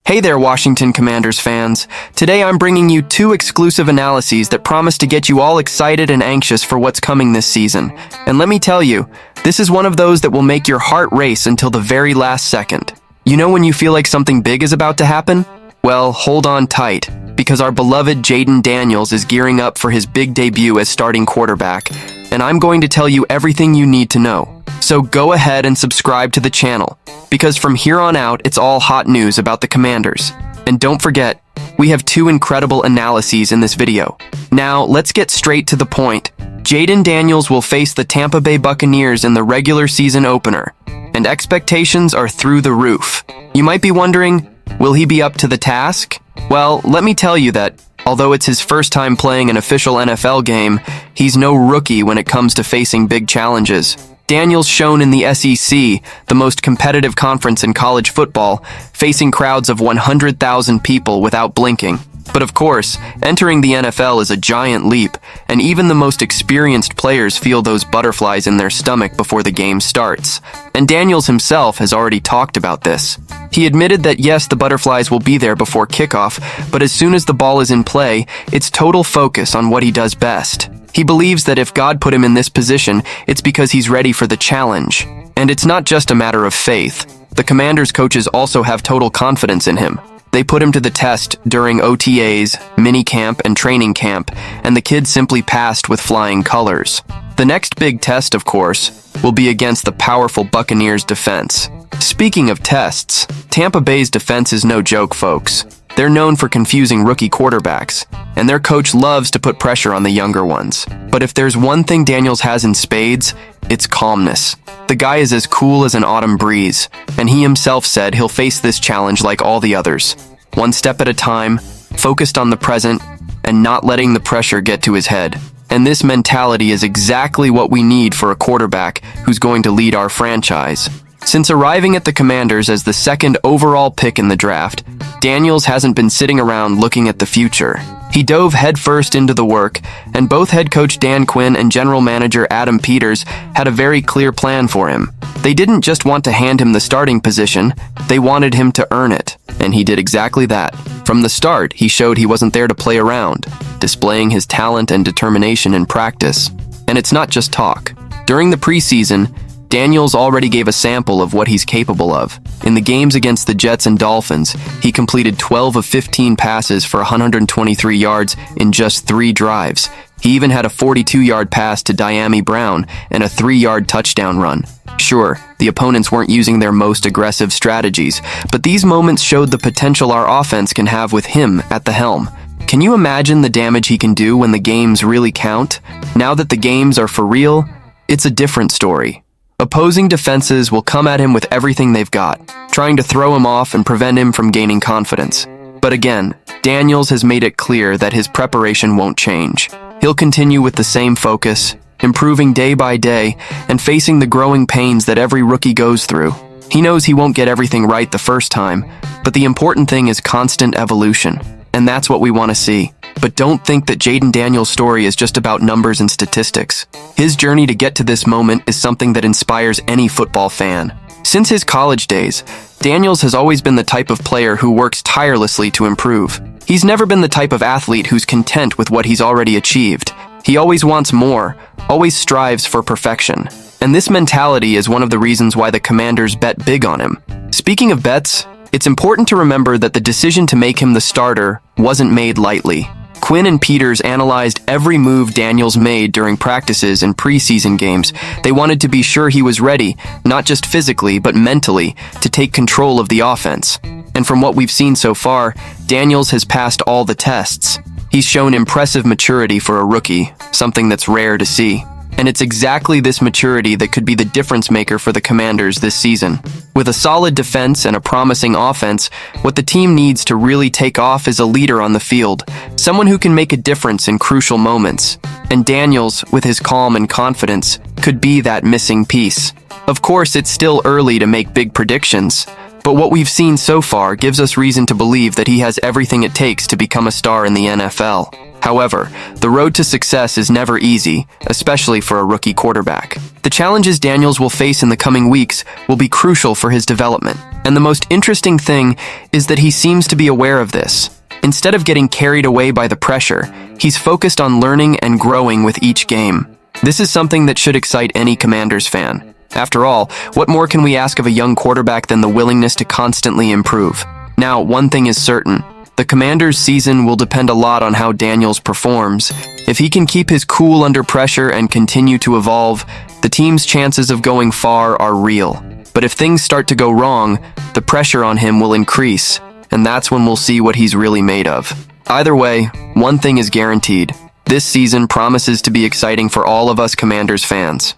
Hey there, Washington Commanders fans. Today I'm bringing you two exclusive analyses that promise to get you all excited and anxious for what's coming this season. And let me tell you, this is one of those that will make your heart race until the very last second. You know when you feel like something big is about to happen? Well, hold on tight, because our beloved Jayden Daniels is gearing up for his big debut as starting quarterback, and I'm going to tell you everything you need to know. So go ahead and subscribe to the channel, because from here on out, it's all hot news about the Commanders. And don't forget, we have two incredible analyses in this video. Now, let's get straight to the point. Jayden Daniels will face the Tampa Bay Buccaneers in the regular season opener, and expectations are through the roof. You might be wondering, will he be up to the task? Well, let me tell you that, although it's his first time playing an official NFL game, he's no rookie when it comes to facing big challenges. Daniels shone in the SEC, the most competitive conference in college football, facing crowds of 100,000 people without blinking. But of course, entering the NFL is a giant leap, and even the most experienced players feel those butterflies in their stomach before the game starts. And Daniels himself has already talked about this. He admitted that yes, the butterflies will be there before kickoff, but as soon as the ball is in play, it's total focus on what he does best. He believes that if God put him in this position, it's because he's ready for the challenge. And it's not just a matter of faith. The Commanders coaches also have total confidence in him. They put him to the test during OTAs, minicamp, and training camp, and the kid simply passed with flying colors. The next big test, of course, will be against the powerful Buccaneers defense. Speaking of tests, Tampa Bay's defense is no joke, folks. They're known for confusing rookie quarterbacks, and their coach loves to put pressure on the younger ones. But if there's one thing Daniels has in spades, it's calmness. The guy is as cool as an autumn breeze, and he himself said he'll face this challenge like all the others. One step at a time, focused on the present, and not letting the pressure get to his head. And this mentality is exactly what we need for a quarterback who's going to lead our franchise. Since arriving at the Commanders as the second overall pick in the draft, Daniels hasn't been sitting around looking at the future. He dove headfirst into the work, and both head coach Dan Quinn and general manager Adam Peters had a very clear plan for him. They didn't just want to hand him the starting position, they wanted him to earn it, and he did exactly that. From the start, he showed he wasn't there to play around, displaying his talent and determination in practice. And it's not just talk. During the preseason, Daniels already gave a sample of what he's capable of. In the games against the Jets and Dolphins, he completed 12 of 15 passes for 123 yards in just 3 drives. He even had a 42-yard pass to Dyami Brown and a 3-yard touchdown run. Sure, the opponents weren't using their most aggressive strategies, but these moments showed the potential our offense can have with him at the helm. Can you imagine the damage he can do when the games really count? Now that the games are for real, it's a different story. Opposing defenses will come at him with everything they've got, trying to throw him off and prevent him from gaining confidence. But again, Daniels has made it clear that his preparation won't change. He'll continue with the same focus, improving day by day, and facing the growing pains that every rookie goes through. He knows he won't get everything right the first time, but the important thing is constant evolution, and that's what we want to see. But don't think that Jayden Daniels' story is just about numbers and statistics. His journey to get to this moment is something that inspires any football fan. Since his college days, Daniels has always been the type of player who works tirelessly to improve. He's never been the type of athlete who's content with what he's already achieved. He always wants more, always strives for perfection. And this mentality is one of the reasons why the Commanders bet big on him. Speaking of bets, it's important to remember that the decision to make him the starter wasn't made lightly. Quinn and Peters analyzed every move Daniels made during practices and preseason games. They wanted to be sure he was ready, not just physically, but mentally, to take control of the offense. And from what we've seen so far, Daniels has passed all the tests. He's shown impressive maturity for a rookie, something that's rare to see. And it's exactly this maturity that could be the difference maker for the Commanders this season. With a solid defense and a promising offense, what the team needs to really take off is a leader on the field, someone who can make a difference in crucial moments. And Daniels, with his calm and confidence, could be that missing piece. Of course, it's still early to make big predictions, but what we've seen so far gives us reason to believe that he has everything it takes to become a star in the NFL. However, the road to success is never easy, especially for a rookie quarterback. The challenges Daniels will face in the coming weeks will be crucial for his development. And the most interesting thing is that he seems to be aware of this. Instead of getting carried away by the pressure, he's focused on learning and growing with each game. This is something that should excite any Commanders fan. After all, what more can we ask of a young quarterback than the willingness to constantly improve? Now, one thing is certain. The Commanders' season will depend a lot on how Daniels performs. If he can keep his cool under pressure and continue to evolve, the team's chances of going far are real. But if things start to go wrong, the pressure on him will increase, and that's when we'll see what he's really made of. Either way, one thing is guaranteed. This season promises to be exciting for all of us Commanders fans.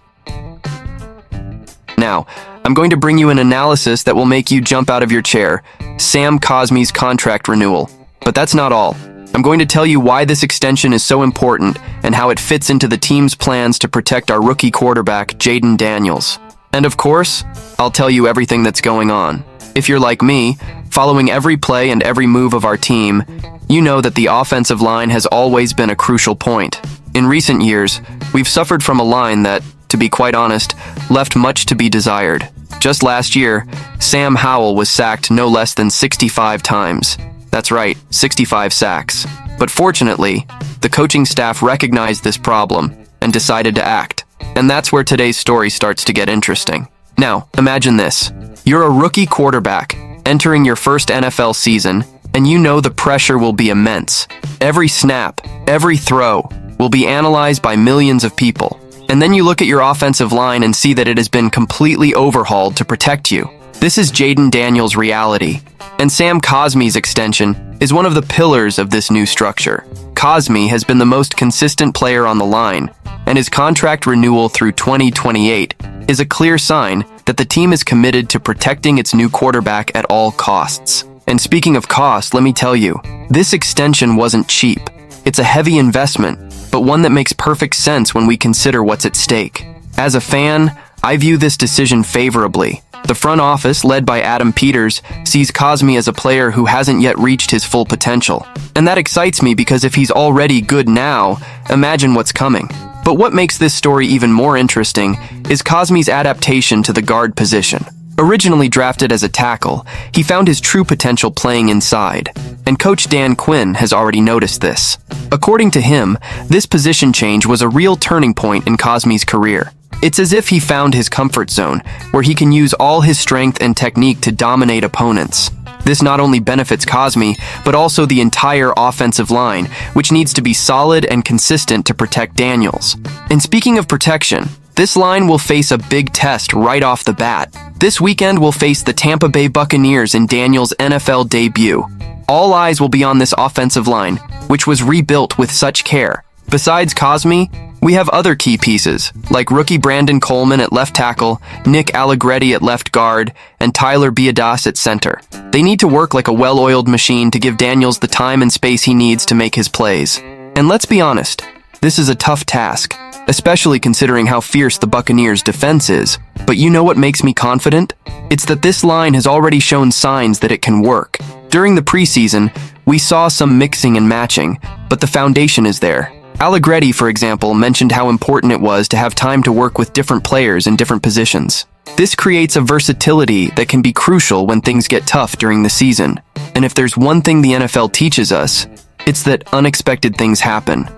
Now, I'm going to bring you an analysis that will make you jump out of your chair. Sam Cosmi's contract renewal. But that's not all. I'm going to tell you why this extension is so important and how it fits into the team's plans to protect our rookie quarterback, Jayden Daniels. And of course, I'll tell you everything that's going on. If you're like me, following every play and every move of our team, you know that the offensive line has always been a crucial point. In recent years, we've suffered from a line that, to be quite honest, left much to be desired. Just last year, Sam Howell was sacked no less than 65 times. That's right, 65 sacks. But fortunately, the coaching staff recognized this problem and decided to act. And that's where today's story starts to get interesting. Now, imagine this. You're a rookie quarterback, entering your first NFL season, and you know the pressure will be immense. Every snap, every throw, will be analyzed by millions of people. And then you look at your offensive line and see that it has been completely overhauled to protect you. This is Jayden Daniels' reality. And Sam Cosmi's extension is one of the pillars of this new structure. Cosmi has been the most consistent player on the line, and his contract renewal through 2028 is a clear sign that the team is committed to protecting its new quarterback at all costs. And speaking of cost, let me tell you, this extension wasn't cheap. It's a heavy investment, but one that makes perfect sense when we consider what's at stake. As a fan, I view this decision favorably. The front office, led by Adam Peters, sees Cosmi as a player who hasn't yet reached his full potential. And that excites me because if he's already good now, imagine what's coming. But what makes this story even more interesting is Cosmi's adaptation to the guard position. Originally drafted as a tackle, he found his true potential playing inside, and Coach Dan Quinn has already noticed this. According to him, this position change was a real turning point in Cosmi's career. It's as if he found his comfort zone, where he can use all his strength and technique to dominate opponents. This not only benefits Cosmi, but also the entire offensive line, which needs to be solid and consistent to protect Daniels. And speaking of protection, this line will face a big test right off the bat. This weekend we'll face the Tampa Bay Buccaneers in Daniels' NFL debut. All eyes will be on this offensive line, which was rebuilt with such care. Besides Cosmi, we have other key pieces, like rookie Brandon Coleman at left tackle, Nick Allegretti at left guard, and Tyler Biadasz at center. They need to work like a well-oiled machine to give Daniels the time and space he needs to make his plays. And let's be honest, this is a tough task, especially considering how fierce the Buccaneers' defense is. But you know what makes me confident? It's that this line has already shown signs that it can work. During the preseason, we saw some mixing and matching, but the foundation is there. Allegretti, for example, mentioned how important it was to have time to work with different players in different positions. This creates a versatility that can be crucial when things get tough during the season. And if there's one thing the NFL teaches us, it's that unexpected things happen.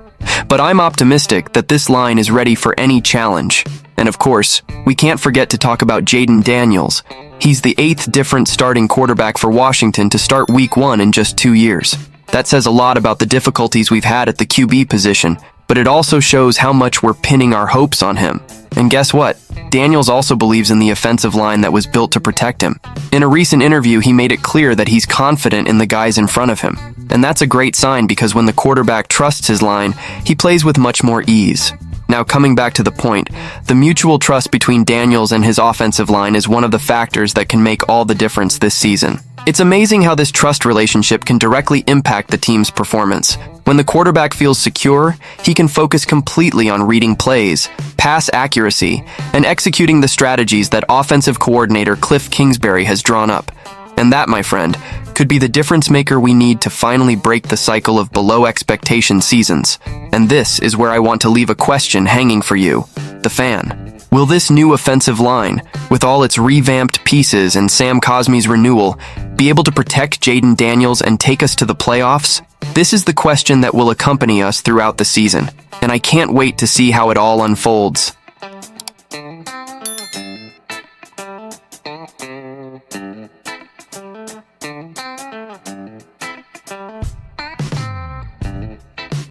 But I'm optimistic that this line is ready for any challenge. And of course, we can't forget to talk about Jayden Daniels. He's the 8th different starting quarterback for Washington to start Week 1 in just 2 years. That says a lot about the difficulties we've had at the QB position, but it also shows how much we're pinning our hopes on him. And guess what? Daniels also believes in the offensive line that was built to protect him. In a recent interview, he made it clear that he's confident in the guys in front of him. And that's a great sign because when the quarterback trusts his line, he plays with much more ease. Now, coming back to the point, the mutual trust between Daniels and his offensive line is one of the factors that can make all the difference this season. It's amazing how this trust relationship can directly impact the team's performance. When the quarterback feels secure, he can focus completely on reading plays, pass accuracy, and executing the strategies that offensive coordinator Cliff Kingsbury has drawn up. And that, my friend, could be the difference maker we need to finally break the cycle of below expectation seasons. And this is where I want to leave a question hanging for you, the fan. Will this new offensive line, with all its revamped pieces and Sam Cosmi's renewal, be able to protect Jayden Daniels and take us to the playoffs? This is the question that will accompany us throughout the season, and I can't wait to see how it all unfolds.